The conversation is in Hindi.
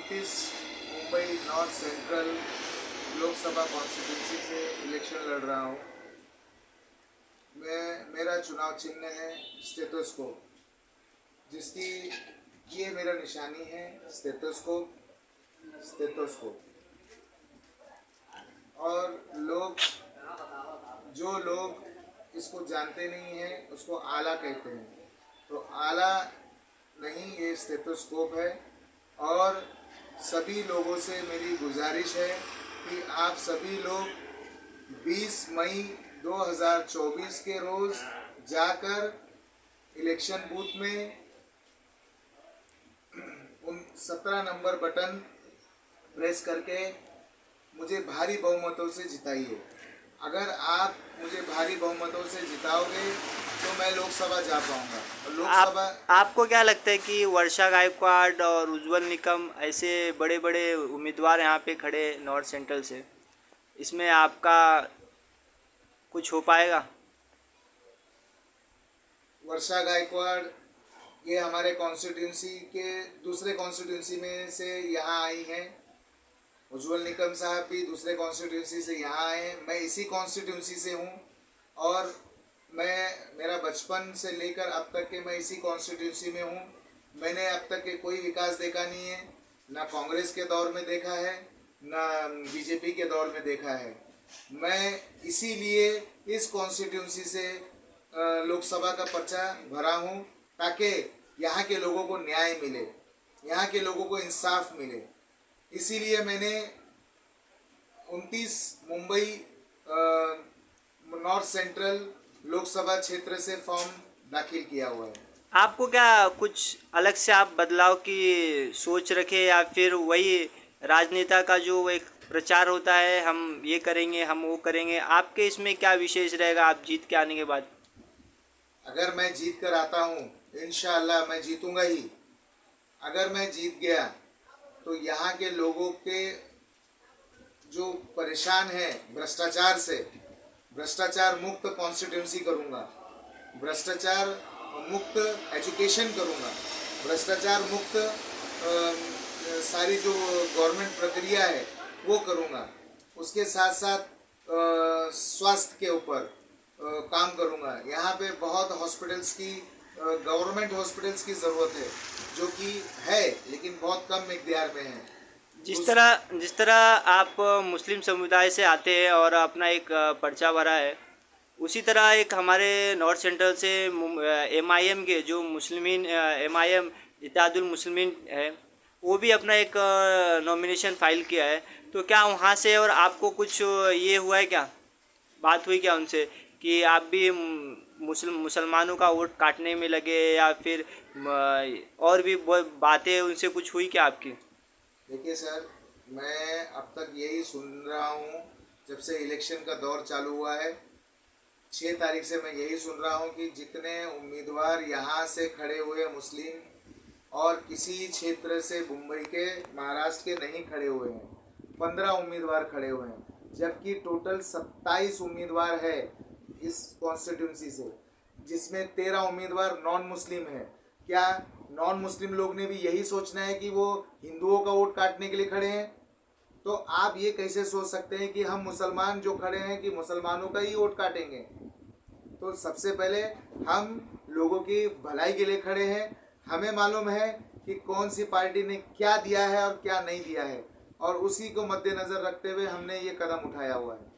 29 Mumbai north central Lok Sabha constituency से इलेक्शन लड़ रहा हूँ। मेरा चुनाव चिन्ह है स्टेथोस्कोप, जिसकी ये मेरा निशानी है स्टेथोस्कोप। और जो लोग इसको जानते नहीं हैं उसको आला कहते हैं, तो आला नहीं, ये स्टेथोस्कोप है। और सभी लोगों से मेरी गुजारिश है कि आप सभी लोग 20 मई 2024 के रोज़ जाकर इलेक्शन बूथ में उन 17 नंबर बटन प्रेस करके मुझे भारी बहुमतों से जिताइए। अगर आप मुझे भारी बहुमतों से जिताओगे तो मैं लोकसभा जा पाऊंगा। और लोकसभा आपको क्या लगता है कि वर्षा गायकवाड़ और उज्ज्वल निकम ऐसे बड़े बड़े उम्मीदवार यहाँ पे खड़े नॉर्थ सेंट्रल से, इसमें आपका कुछ हो पाएगा? वर्षा गायकवाड़ ये हमारे कॉन्स्टिट्यूंसी के दूसरे कॉन्स्टिट्यूंसी में से यहाँ आई हैं। उज्ज्वल निकम साहब भी दूसरे कॉन्स्टिट्यूंसी से यहाँ आए हैं। मैं इसी कॉन्स्टिट्यूंसी से हूँ और मेरा बचपन से लेकर अब तक के मैं इसी कॉन्स्टिट्यूंसी में हूँ। मैंने अब तक के कोई विकास देखा नहीं है, ना कांग्रेस के दौर में देखा है, ना बीजेपी के दौर में देखा है। मैं इसीलिए इस कॉन्स्टिट्यूंसी से लोकसभा का पर्चा भरा हूँ, ताकि यहाँ के लोगों को न्याय मिले, यहाँ के लोगों को इंसाफ मिले। इसीलिए मैंने 29 मुंबई नॉर्थ सेंट्रल लोकसभा क्षेत्र से फॉर्म दाखिल किया हुआ है। आपको क्या कुछ अलग से आप बदलाव की सोच रखे, या फिर वही राजनेता का जो एक प्रचार होता है, हम ये करेंगे हम वो करेंगे, आपके इसमें क्या विशेष रहेगा आप जीत के आने के बाद? अगर मैं जीत कर आता हूँ, इंशाअल्लाह मैं जीतूंगा ही। अगर मैं जीत गया तो यहाँ के लोगों के जो परेशान है भ्रष्टाचार से, भ्रष्टाचार मुक्त कॉन्स्टिट्यूंसी करूँगा, भ्रष्टाचार मुक्त एजुकेशन करूँगा, भ्रष्टाचार मुक्त सारी जो गवर्नमेंट प्रक्रिया है वो करूँगा। उसके साथ साथ स्वास्थ्य के ऊपर काम करूँगा। यहाँ पे बहुत हॉस्पिटल्स की गवर्नमेंट हॉस्पिटल्स की ज़रूरत है, जो कि है लेकिन बहुत कम मिक़दार में है। जिस तरह आप मुस्लिम समुदाय से आते हैं और अपना एक पर्चा भरा है, उसी तरह एक हमारे नॉर्थ सेंट्रल से एमआईएम के जो मुस्लिमीन एमआईएम इत्तेहादुल मुस्लिमीन है, वो भी अपना एक नॉमिनेशन फाइल किया है। तो क्या वहाँ से और आपको कुछ ये हुआ है, क्या बात हुई क्या उनसे कि आप भी मुसलमानों का वोट काटने में लगे, या फिर और भी बातें उनसे कुछ हुई क्या आपकी? देखिए सर, मैं अब तक यही सुन रहा हूँ जब से इलेक्शन का दौर चालू हुआ है। 6 तारीख से मैं यही सुन रहा हूँ कि जितने उम्मीदवार यहाँ से खड़े हुए मुस्लिम और किसी क्षेत्र से मुंबई के महाराष्ट्र के नहीं खड़े हुए हैं, 15 उम्मीदवार खड़े हुए हैं, जबकि टोटल 27 उम्मीदवार है इस कॉन्स्टिट्यूंसी से, जिसमें 13 उम्मीदवार नॉन मुस्लिम है। क्या नॉन मुस्लिम लोग ने भी यही सोचना है कि वो हिंदुओं का वोट काटने के लिए खड़े हैं? तो आप ये कैसे सोच सकते हैं कि हम मुसलमान जो खड़े हैं कि मुसलमानों का ही वोट काटेंगे? तो सबसे पहले हम लोगों की भलाई के लिए खड़े हैं। हमें मालूम है कि कौन सी पार्टी ने क्या दिया है और क्या नहीं दिया है, और उसी को मद्देनज़र रखते हुए हमने ये कदम उठाया हुआ है।